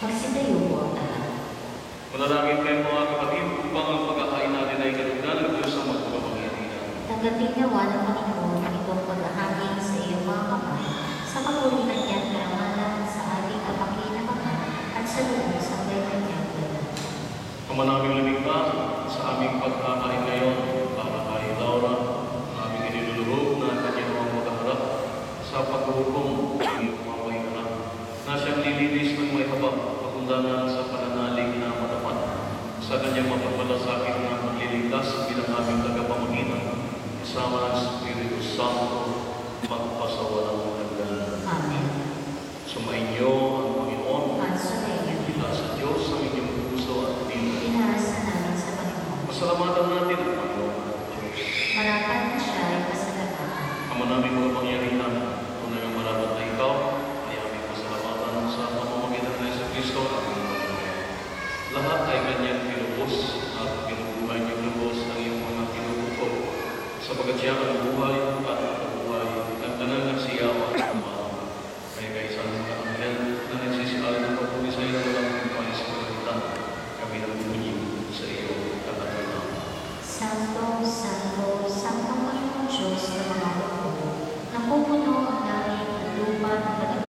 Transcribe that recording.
Magsitayo po ang lahat. Manalangin kayo mga kapatid upang ang pagkakain natin ay kalugdan ng Diyos ang magpapangyayinan. Tanggapin nawa ng Panginoon itong paghahangin sa iyong mga kamay, sa kapulitan niya at karangalan sa ating kapakinabangan at sa lubos ang gayang niyang galan. Ama naming lumikha sa aming pagkakain ngayon para kay Laura, ang aming iniluluhog na kanya namang magkaharap sa paghuhukom ng iyong pamamagitan na siyang lilinis ng may habang pagundangan sa pananalig na matapat sa kanyang mapagmalasakit na magliligtas bilang aming tagapamagitan kasama ng Espiritu Santo